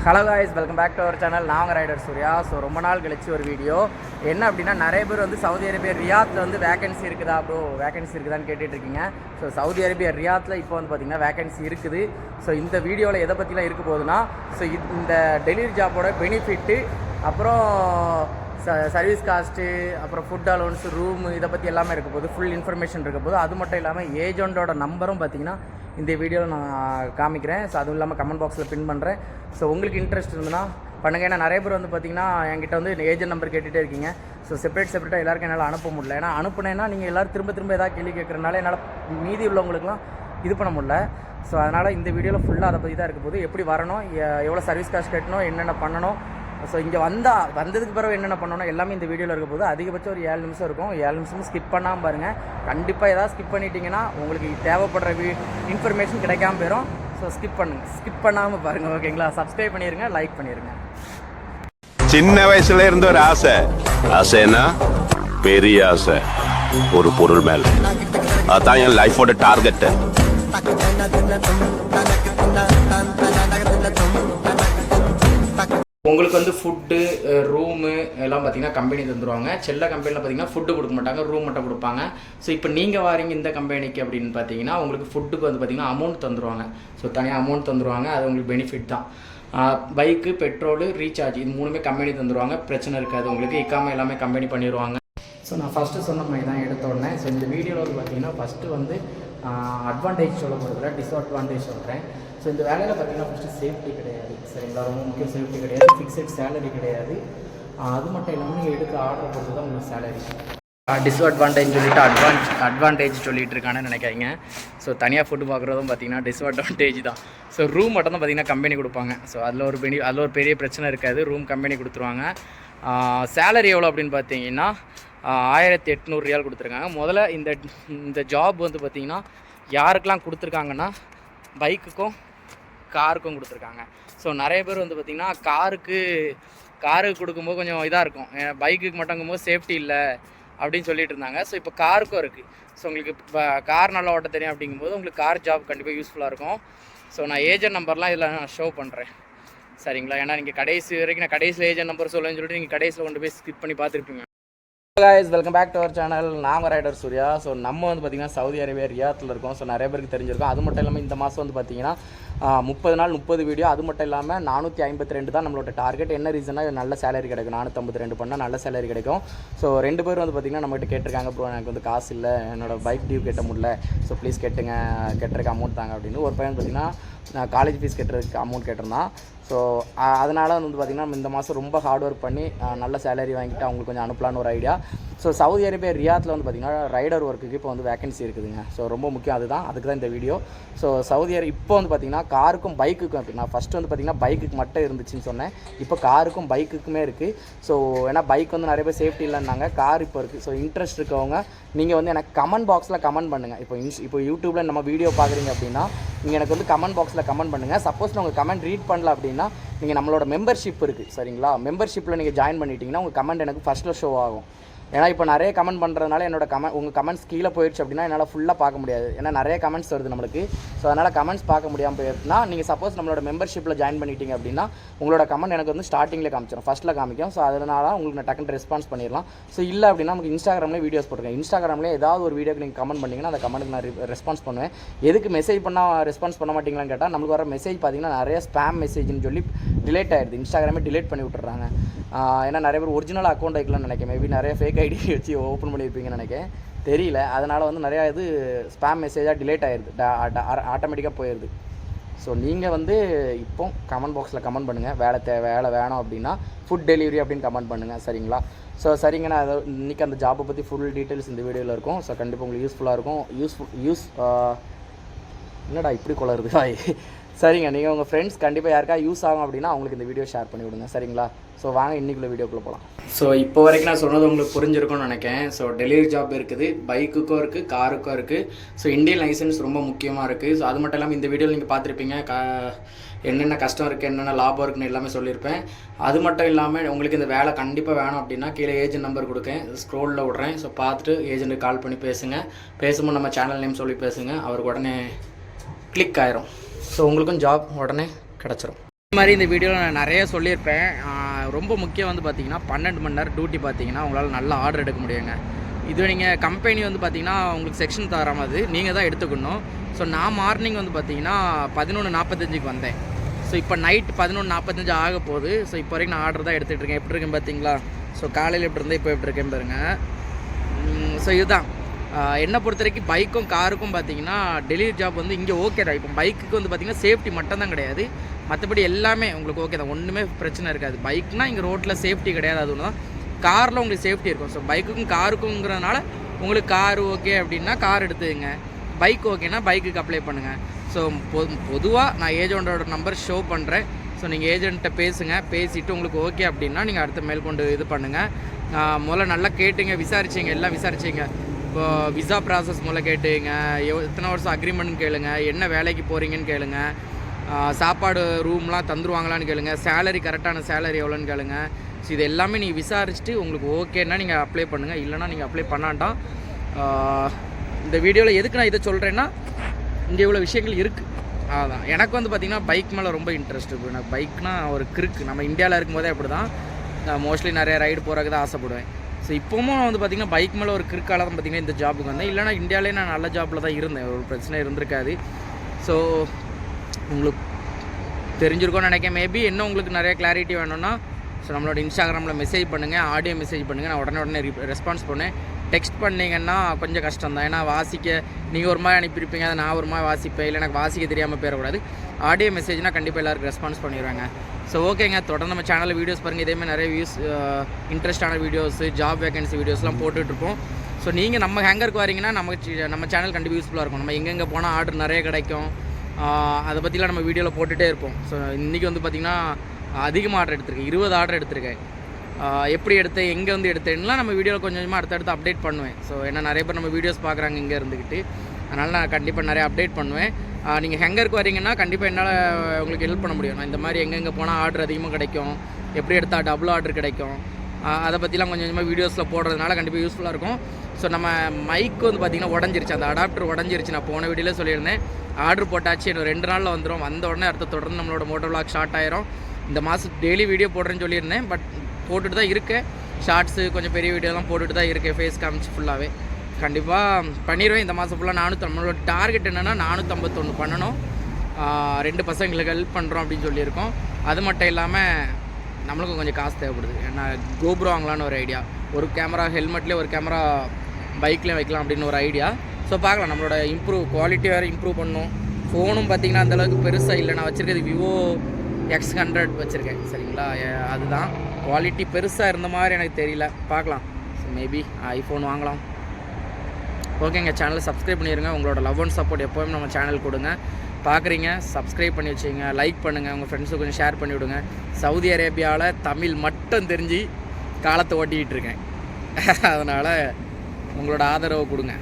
Hello guys, welcome back to our channel. நாங்கள் rider Surya. So ரொம்ப நாள் கழிச்சு ஒரு வீடியோ என்ன அப்படின்னா, நிறைய பேர் வந்து சவுதி அரேபியா ரியாத்தில் வந்து வேகன்சி இருக்குதா ப்ரோ, வேகன்சி இருக்குதான்னு கேட்டுட்ருக்கீங்க. ஸோ சவுதி அரேபியா ரியாத்தில் இப்போ வந்து பார்த்திங்கன்னா வேகன்சி இருக்குது. ஸோ இந்த வீடியோவில் எதை பற்றிலாம் இருக்க போகுதுன்னா, ஸோ இந்த டெலிவரி ஜாப்போட பெனிஃபிட்டு, அப்புறம் சர்வீஸ் காஸ்ட்டு, அப்புறம் ஃபுட் அலோன்ஸு, ரூமு, இதை பற்றி எல்லாமே இருக்க போகுது. ஃபுல் இன்ஃபர்மேஷன் இருக்க போது. அது மட்டும் இல்லாமல் ஏஜெண்டோட நம்பரும் பார்த்திங்கன்னா இந்த வீடியோவில் நான் காமிக்கிறேன். ஸோ அதுவும் இல்லாமல் கமெண்ட் பாக்ஸில் பின் பண்ணுறேன். ஸோ உங்களுக்கு இன்ட்ரெஸ்ட் இருந்ததுன்னா பண்ணுங்கள். ஏன்னா நிறைய பேர் வந்து பார்த்திங்கன்னா என்கிட்ட வந்து ஏஜென்ட் நம்பர் கேட்டுகிட்டே இருக்கீங்க. ஸோ செப்பரேட்டாக எல்லாருக்கும் என்னால் அனுப்ப முடியல. ஏன்னா அனுப்புனேன்னா நீங்கள் எல்லோரும் திரும்ப ஏதாவது கேள்வி கேட்குறதுனால என்னால் மீதி உள்ளவங்களுக்குலாம் இது பண்ண முடியல. ஸோ அதனால் இந்த வீடியோவில் ஃபுல்லாக அதை பற்றி தான் இருக்க போது. எப்படி வரணும், எவ்வளோ சர்வீஸ் காஸ்ட் கட்டணும், என்னென்ன பண்ணணும், ஸோ இங்கே வந்ததுக்கு பிறகு என்னென்ன பண்ணணும் எல்லாமே இந்த வீடியோவில் இருக்க போது. அதிகபட்சம் ஒரு 7 நிமிஷம் இருக்கும். 7 நிமிஷமும் ஸ்கிப் பண்ணாமல் பாருங்கள். கண்டிப்பாக ஏதாவது ஸ்கிப் பண்ணிட்டீங்கன்னா உங்களுக்கு தேவைப்படுற இன்ஃபர்மேஷன் கிடைக்காம போயிடும். ஸோ ஸ்கிப் பண்ணாமல் பாருங்கள், ஓகேங்களா? சப்ஸ்கிரைப் பண்ணிடுங்க, லைக் பண்ணிடுங்க. சின்ன வயசுல இருந்த ஒரு ஆசைன்னா பெரிய ஆசை ஒரு பொருள் மேல. அதான் என் லைஃபோட டார்கெட். உங்களுக்கு வந்து ஃபுட்டு, ரூமு எல்லாம் பார்த்திங்கன்னா கம்பெனி தந்துடுவாங்க. செல்ல கம்பெனியில் பார்த்திங்கன்னா ஃபுட்டு கொடுக்க மாட்டாங்க, ரூம் மட்டும் கொடுப்பாங்க. ஸோ இப்போ நீங்கள் வாரீங்க இந்த கம்பெனிக்கு அப்படின்னு பார்த்தீங்கன்னா உங்களுக்கு ஃபுட்டுக்கு வந்து பார்த்திங்கன்னா அமௌண்ட் தந்துடுவாங்க. ஸோ தனியாக அமௌண்ட் தந்துடுவாங்க. அது உங்களுக்கு பெனிஃபிட் தான். பைக்கு, பெட்ரோலு, ரீசார்ஜ், இது மூணுமே கம்பெனி தந்துடுவாங்க. பிரச்சனை இருக்காது உங்களுக்கு. இக்காம எல்லாமே கம்பெனி பண்ணிடுவாங்க. ஸோ நான் ஃபஸ்ட்டு சொன்ன மாதிரி தான் எடுத்த உடனே. ஸோ இந்த வீடியோவில் வந்து பார்த்திங்கன்னா ஃபஸ்ட்டு வந்து அட்வான்டேஜ் சொல்ல போகிறதுல டிஸ்அட்வான்டேஜ் சொல்கிறேன். ஸோ இந்த வேலையில் பார்த்திங்கன்னா ஃபஸ்ட்டு சேஃப்டி கிடையாது, சரிங்களா? ரொம்ப முக்கியம் சேஃப்டி கிடையாது. ஃபிக்ஸட் சேலரி கிடையாது. அது மட்டும் இல்லாமல் நீங்கள் எடுக்க ஆர்டர் பொறுத்து தான் உங்களுக்கு சேலரி. டிஸ்அட்வான்டேஜ் சொல்லிவிட்டு அட்வான்டேஜ் சொல்லிகிட்டு இருக்கான்னு நினைக்காதீங்க. ஸோ தனியாக ஃபுட்டு பார்க்குறதும் பார்த்திங்கன்னா டிஸ்அட்வான்டேஜ் தான். ஸோ ரூம் மட்டும் தான் பார்த்திங்கன்னா கம்பெனி கொடுப்பாங்க. ஸோ அதில் ஒரு பெரிய பிரச்சனை இருக்காது. ரூம் கம்பெனி கொடுத்துருவாங்க. சேலரி எவ்வளோ அப்படின்னு பார்த்தீங்கன்னா 1800 ரியால் கொடுத்துருக்காங்க. முதல்ல இந்த ஜாப் வந்து பார்த்திங்கன்னா யாருக்கெல்லாம் கொடுத்துருக்காங்கன்னா பைக்குக்கும் காருக்கும் கொடுத்துருக்காங்க. ஸோ நிறைய பேர் வந்து பார்த்திங்கன்னா காருக்கு கொடுக்கும்போது கொஞ்சம் இதாக இருக்கும். பைக்குக்கு மட்டுங்கும்போது சேஃப்டி இல்லை அப்படின்னு சொல்லிட்டு இருந்தாங்க. ஸோ இப்போ காருக்கும் இருக்குது. ஸோ உங்களுக்கு இப்போ கார் நல்லா ஓட்ட தெரியும் அப்படிங்கும்போது உங்களுக்கு கார் ஜாப் கண்டிப்பாக யூஸ்ஃபுல்லாக இருக்கும். ஸோ நான் ஏஜென்ட் நம்பர்லாம் இதில் நான் ஷோ பண்ணுறேன், சரிங்களா? ஏன்னா நீங்கள் கடைசி வரைக்கும் நான் கடைசியில் ஏஜென்ட் நம்பர் சொல்லுன்னு சொல்லிட்டு நீங்கள் கடைசியில் கொண்டு போய் ஸ்கிப் பண்ணி பார்த்துருப்பீங்க. guys, welcome back to our channel. நாங்கள் ரைடர் சூர்யா. ஸோ நம்ம வந்து பார்த்திங்கன்னா சவுதி அரேபியா ரியாத்தில் இருக்கோம். ஸோ நிறைய பேருக்கு தெரிஞ்சிருக்கும். அது மட்டும் இல்லாமல் இந்த மாதம் வந்து பார்த்திங்கன்னா 30 நாள் 30 வீடியோ. அது மட்டும் இல்லாமல் 452 தான் நம்மளோட டார்கெட். என்ன ரீசனாக நல்ல சேலரி கிடைக்கும். 452 பண்ணால் நல்ல சேலரி கிடைக்கும். ஸோ 2 பேர் வந்து பார்த்திங்கன்னா நம்மகிட்ட கேட்டிருக்காங்க, ப்ரோ எனக்கு வந்து காசு இல்லை, என்னோட பைக் டியூ கட்ட முடியல, ஸோ ப்ளீஸ் கட்டுறதுக்கு அமௌண்ட் தாங்க அப்படின்னு. ஒரு பையன் பார்த்திங்கன்னா காலேஜ் ஃபீஸ் கட்டுறதுக்கு அமௌண்ட் கேட்டிருந்தான். ஸோ அதனால் வந்து பார்த்திங்கன்னா இந்த மாதம் ரொம்ப ஹார்ட் ஒர்க் பண்ணி நல்ல சேலரி வாங்கிட்டு அவங்களுக்கு கொஞ்சம் அனுப்பலான்னு ஒரு ஐடியா. ஸோ சவுதி அரேபியா ரியாத்தில் வந்து பார்த்திங்கன்னா ரைடர் ஒர்க்குக்கு இப்போ வந்து வேகன்சி இருக்குதுங்க. ஸோ ரொம்ப முக்கியம், அதுக்கு தான் இந்த வீடியோ. ஸோ சவுதி அரேபியா இப்போ வந்து பார்த்திங்கன்னா காருக்கும் பைக்குக்கும், நான் ஃபஸ்ட்டு வந்து பார்த்திங்கன்னா பைக்குக்கு மட்டும் இருந்துச்சுன்னு சொன்னேன். இப்போ காருக்கும் பைக்குக்குமே இருக்குது. ஸோ ஏன்னா பைக் வந்து நிறைய பேர் சேஃப்டி இல்லைன்னாங்க, கார் இப்போ இருக்குது. ஸோ இன்ட்ரெஸ்ட் இருக்கவங்க நீங்கள் வந்து எனக்கு கமெண்ட் பாக்ஸில் கமெண்ட் பண்ணுங்கள். இப்போ யூடியூப்பில் நம்ம வீடியோ பார்க்குறீங்க அப்படின்னா நீங்கள் எனக்கு வந்து கமெண்ட் பாக்ஸில் கமெண்ட் பண்ணுங்கள். சப்போஸ் உங்கள் கமெண்ட் ரீட் பண்ணல அப்படின்னா நீங்கள் நம்மளோட மெம்பர்ஷிப் இருக்குது, சரிங்களா? மெம்பர்ஷிப்பில் நீங்கள் ஜாயின் பண்ணிட்டீங்கன்னா உங்கள் கமெண்ட் எனக்கு ஃபஸ்ட்டில் ஷோ ஆகும். ஏன்னா இப்போ நிறைய கமெண்ட் பண்ணுறதுனால உங்கள் கமெண்ட்ஸ் கீழே போயிடுச்சு அப்படின்னா என்னால் ஃபுல்லாக பார்க்க முடியாது. ஏன்னா நிறைய கமெண்ட்ஸ் வருது நம்மளுக்கு. ஸோ அதனால் கமெண்ட்ஸ் பார்க்க முடியாமல் போயிருக்குன்னா நீங்கள் சப்போஸ் நம்மளோட மெம்பர்ஷிப்பில் ஜாயின் பண்ணிட்டீங்க அப்படின்னா உங்களோட கமெண்ட் எனக்கு வந்து ஸ்டார்டிங்கில் காமிச்சிடும், ஃபஸ்ட்டில் காமிக்கும். ஸோ அதனால் உங்களுக்கு நான் டக்குன்னு ரெஸ்பான்ஸ் பண்ணிடலாம். ஸோ இல்லை அப்படின்னா நமக்கு இன்ஸ்டாகிராமில் வீடியோஸ் போட்டுருக்கேன். இன்ஸ்டாகிராமில் ஏதாவது ஒரு வீடியோக்கு நீங்கள் கமெண்ட் பண்ணிங்கன்னா அந்த கமெண்ட்டுக்கு நான் ரெஸ்பான்ஸ் பண்ணுவேன். எதுக்கு மெசேஜ் பண்ணால் ரெஸ்பான்ஸ் பண்ண மாட்டீங்களான்னு கேட்டால் நம்மளுக்கு வர மெசேஜ் பார்த்திங்கன்னா நிறைய ஸ்பேம் மெசேஜ்னு சொல்லி டிலேட் ஆகிடுது. இன்ஸ்டாகிராமே டிலேட் பண்ணி விட்டுறாங்க. ஏன்னா நிறைய பேர் ஒரிஜினல் அக்கௌண்ட் வைக்கலாம்னு நினைக்கிறேன். மேபி நிறைய ஃபேக் ஐடி வச்சு ஓப்பன் பண்ணியிருப்பீங்கன்னு நினைக்கிறேன், தெரியல. அதனால் வந்து நிறையா இது ஸ்பேம் மெசேஜாக டிலேட் ஆகிடுது, ஆட்டோமேட்டிக்காக போயிடுது. ஸோ நீங்கள் வந்து இப்போ கமெண்ட் பாக்ஸில் கமெண்ட் பண்ணுங்கள். வேலை வேணும் அப்படின்னா ஃபுட் டெலிவரி அப்படின்னு கமெண்ட் பண்ணுங்கள், சரிங்களா? ஸோ சரிங்க, நான் இன்றைக்கி அந்த ஜாப்பை பற்றி ஃபுல் டீட்டெயில்ஸ் இந்த வீடியோவில் இருக்கும். ஸோ கண்டிப்பாக உங்களுக்கு யூஸ்ஃபுல்லாக இருக்கும். என்னடா இப்படி கொளருது சரிங்க, நீங்கள் உங்கள் ஃப்ரெண்ட்ஸ் கண்டிப்பாக யாருக்கா யூஸ் ஆகும் அப்படின்னா அவங்களுக்கு இந்த வீடியோ ஷேர் பண்ணி விடுங்க, சரிங்களா? ஸோ வாங்க இன்றைக்குள்ள வீடியோக்குள்ளே போகலாம். ஸோ இப்போ வரைக்கும் நான் சொன்னது உங்களுக்கு புரிஞ்சிருக்கும்னு நினைக்கிறேன். ஸோ டெலிவரி ஜாப் இருக்குது, பைக்குக்கும் இருக்குது, காருக்கும் இருக்குது. ஸோ இந்தியன் லைசன்ஸ் ரொம்ப முக்கியமாக இருக்குது. ஸோ அது மட்டும் இல்லாமல் இந்த வீடியோவில் நீங்கள் பார்த்துருப்பீங்க என்னென்ன கஷ்டம் இருக்குது, என்னென்ன லாபம் இருக்குன்னு எல்லாமே சொல்லியிருப்பேன். அது மட்டும் இல்லாமல் உங்களுக்கு இந்த வேலை கண்டிப்பாக வேணும் அப்படின்னா கீழே ஏஜென்ட் நம்பர் கொடுக்கேன், ஸ்க்ரோலில் விட்றேன். ஸோ பார்த்துட்டு ஏஜென்ட்டுக்கு கால் பண்ணி பேசும்போது நம்ம சேனல் நேம் சொல்லி பேசுங்க. அவருக்கு உடனே கிளிக் ஆயிரும். ஸோ உங்களுக்கும் ஜாப் உடனே கிடச்சிரும். இந்த மாதிரி இந்த வீடியோவில் நான் நிறைய சொல்லியிருப்பேன். ரொம்ப முக்கியம் வந்து பார்த்திங்கன்னா 12 மணி நேரம் டியூட்டி பார்த்தீங்கன்னா உங்களால் நல்ல ஆர்டர் எடுக்க முடியுங்க. இது நீங்கள் கம்பெனி வந்து பார்த்திங்கன்னா உங்களுக்கு செக்ஷன் தராமது நீங்கள் தான் எடுத்துக்கணும். ஸோ நான் மார்னிங் வந்து பார்த்திங்கன்னா 11:45க்கு வந்தேன். ஸோ இப்போ நைட் 11:45 ஆக போகுது. ஸோ இப்போ வரைக்கும் நான் ஆர்டர் தான் எடுத்துகிட்டு இருக்கேன். எப்படி இருக்கேன் பார்த்தீங்களா? ஸோ காலையில் எப்படி இருந்தேன், இப்போ எப்படி இருக்கேன் பாருங்க. ஸோ இதுதான் என்னை பொறுத்த வரைக்கும் பைக்கும் காருக்கும் பார்த்தீங்கன்னா டெலிவரி ஜாப் வந்து இங்கே ஓகே தான். இப்போ பைக்குக்கு வந்து பார்த்திங்கன்னா சேஃப்டி மட்டும் தான் கிடையாது, மற்றபடி எல்லாமே உங்களுக்கு ஓகே தான், ஒன்றுமே பிரச்சனை இருக்காது. பைக்னால் இங்கே ரோட்டில் சேஃப்டி கிடையாது, அது ஒன்று தான். காரில் உங்களுக்கு சேஃப்டி இருக்கும். ஸோ பைக்குக்கும் காருக்குங்கிறதுனால உங்களுக்கு கார் ஓகே அப்படின்னா கார் எடுத்துங்க, பைக் ஓகேனா பைக்குக்கு அப்ளை பண்ணுங்கள். ஸோ பொதுவாக நான் ஏஜென்ட்டோட நம்பர் ஷோ பண்ணுறேன். ஸோ நீங்கள் ஏஜென்ட்டை பேசுங்க, பேசிவிட்டு உங்களுக்கு ஓகே அப்படின்னா நீங்கள் அடுத்த மேற்கொண்டு இது பண்ணுங்கள். முதல்ல நல்லா கேட்டுங்க, விசாரிச்சிங்க, எல்லாம் விசாரிச்சிங்க. இப்போ விசா ப்ராசஸ் முதல்ல கேட்டுங்க, எத்தனை வருஷம் அக்ரிமெண்ட்னு கேளுங்க, என்ன வேலைக்கு போகிறீங்கன்னு கேளுங்க, சாப்பாடு ரூம்லாம் தந்துருவாங்களான்னு கேளுங்க, சேலரி கரெக்டான சேலரி எவ்வளோன்னு கேளுங்க. ஸோ இது எல்லாமே நீங்கள் விசாரிச்சுட்டு உங்களுக்கு ஓகேன்னா நீங்கள் அப்ளை பண்ணுங்கள், இல்லைனா நீங்கள் அப்ளை பண்ணாண்டாம். இந்த வீடியோவில் எதுக்கு நான் இதை சொல்கிறேன்னா, இங்கே இவ்வளோ விஷயங்கள் இருக்குது. அதான் எனக்கு வந்து பார்த்திங்கன்னா பைக் மேலே ரொம்ப இன்ட்ரெஸ்ட் இருக்குது. எனக்கு பைக்னால் ஒரு கிறுக்கு. நம்ம இந்தியாவில் இருக்கும்போதே அப்படி தான், நான் மோஸ்ட்லி நிறைய ரைடு போகிறதுக்கு தான் ஆசைப்படுவேன். ஸோ இப்போவும் வந்து பார்த்திங்கன்னா பைக் மேலே ஒரு கிறுக்கால தான் பார்த்திங்கன்னா இந்த ஜாபுக்கு வந்தேன். இல்லைனா இந்தியாவிலே நான் நல்ல ஜாப்பில் தான் இருந்தேன், ஒரு பிரச்சனை இருந்திருக்காது. ஸோ உங்களுக்கு தெரிஞ்சிருக்கோன்னு நினைக்கிறேன். மேபி என்ன உங்களுக்கு நிறைய கிளாரிட்டி வேணும்னா ஸோ நம்மளோட இன்ஸ்டாகிராமில் மெசேஜ் பண்ணுங்கள், ஆடியோ மெசேஜ் பண்ணுங்கள், நான் உடனே ரெஸ்பான்ஸ் பண்ணேன். டெக்ஸ்ட் பண்ணிங்கன்னா கொஞ்சம் கஷ்டம் தான், ஏன்னா வாசிக்க நீங்கள் ஒரு மாதிரி அனுப்பியிருப்பீங்க, அதை நான் ஒரு மாதிரி வாசிப்பேன், இல்லை எனக்கு வாசிக்க தெரியாமல் போயிடக்கூடாது. ஆடியோ மெசேஜ்னால் கண்டிப்பாக எல்லாருக்கும் ரெஸ்பான்ஸ் பண்ணிடுவாங்க. ஸோ ஓகேங்க, தொடர்ந்து நம்ம சேனலில் வீடியோஸ் பாருங்கள். இதேமாதிரி நிறைய இன்ட்ரெஸ்டான வீடியோஸு, ஜாப் வேகன்சி வீடியோஸ்லாம் போட்டுட்ருப்போம். ஸோ நீங்கள் நம்ம ஹேங்கருக்கு வரீங்கன்னா நம்ம சேனல் கண்டிப்பாக யூஸ்ஃபுல்லாக இருக்கும். நம்ம எங்கெங்கே போனால் ஆர்டர் நிறைய கிடைக்கும், அதை பற்றிலாம் நம்ம வீடியோவில் போட்டுகிட்டே இருப்போம். ஸோ இன்றைக்கி வந்து பார்த்திங்கன்னா அதிகமாக ஆர்டர் எடுத்திருக்கேன், 20 ஆர்டர் எடுத்திருக்கேன். எப்படி எடுத்தேன், எங்கே வந்து எடுத்தேன்லாம் நம்ம வீடியோவில் கொஞ்சம் கொஞ்சமாக அடுத்தடுத்து அப்டேட் பண்ணுவேன். ஸோ ஏன்னா நிறைய பேர் நம்ம வீடியோஸ் பார்க்குறாங்க இங்கே இருந்துக்கிட்டு, அதனால் நான் கண்டிப்பாக நிறைய அப்டேட் பண்ணுவேன். நீங்கள் ஹேங்கருக்கு வரீங்கன்னா கண்டிப்பாக என்னால் உங்களுக்கு ஹெல்ப் பண்ண முடியும். நான் இந்த மாதிரி எங்கெங்கே போனால் ஆர்டர் அதிகமாக கிடைக்கும், எப்படி எடுத்தால் டபுள் ஆர்டர் கிடைக்கும், அதை பற்றிலாம் கொஞ்சம் கொஞ்சமாக வீடியோஸில் போடுறதுனால கண்டிப்பாக யூஸ்ஃபுல்லாக இருக்கும். ஸோ நம்ம மைக் வந்து பார்த்திங்கன்னா உடஞ்சிருச்சு, அந்த அடாப்டர் உடஞ்சிருச்சு. நான் போன வீடியோவில் சொல்லியிருந்தேன், ஆர்டர் போட்டாச்சு, இன்னும் 2 நாளில் வந்துடும். வந்த உடனே அடுத்த தொடர்ந்து நம்மளோட மோட்டோ விளாக் ஸ்டார்ட் ஆயிரும். இந்த மாதம் டெய்லி வீடியோ போடுறேன்னு சொல்லியிருந்தேன், பட் போட்டுட்டு தான் இருக்கேன். ஷார்ட்ஸு கொஞ்சம் பெரிய வீடியோலாம் போட்டுட்டு தான் இருக்கேன், ஃபேஸ் காமிச்சு ஃபுல்லாகவே. கண்டிப்பாக பண்ணிடுவேன் இந்த மாதம் ஃபுல்லாக. நம்மளோட டார்கெட் என்னென்னா 451 பண்ணணும். 2 பசங்களுக்கு ஹெல்ப் பண்ணுறோம் அப்படின்னு சொல்லியிருக்கோம். அது மட்டும் இல்லாமல் நம்மளுக்கும் கொஞ்சம் காசு தேவைப்படுது. ஏன்னா கோப்ரோ வாங்கலான்னு ஒரு ஐடியா, ஒரு கேமரா ஹெல்மெட்லேயே ஒரு கேமரா பைக்லேயும் வைக்கலாம் அப்படின்னு ஒரு ஐடியா. ஸோ பார்க்கலாம், நம்மளோட குவாலிட்டி வேறு இம்ப்ரூவ் பண்ணணும். ஃபோனும் பார்த்திங்கன்னா அந்தளவுக்கு பெருசாக இல்லை. நான் வச்சுருக்கிறது விவோ X100 வச்சுருக்கேன், சரிங்களா? அதுதான் குவாலிட்டி பெருசாக இருந்த மாதிரி எனக்கு தெரியல, பார்க்கலாம். ஸோ மேபி ஐஃபோன் வாங்கலாம். ஓகேங்க, சேனலை சப்ஸ்கிரைப் பண்ணிடுங்க. உங்களோட லவ் அண்ட் சப்போர்ட் எப்போவுமே நம்ம சேனல் கொடுங்க. பார்க்குறீங்க, சப்ஸ்கிரைப் பண்ணி வச்சுங்க, லைக் பண்ணுங்கள், உங்கள் ஃப்ரெண்ட்ஸுக்கு கொஞ்சம் ஷேர் பண்ணி விடுங்க. சவுதி அரேபியாவில் தமிழ் மட்டும் தெரிஞ்சு காலத்தை ஓட்டிக்கிட்டு இருக்கேன், அதனால் உங்களோட ஆதரவை கொடுங்க.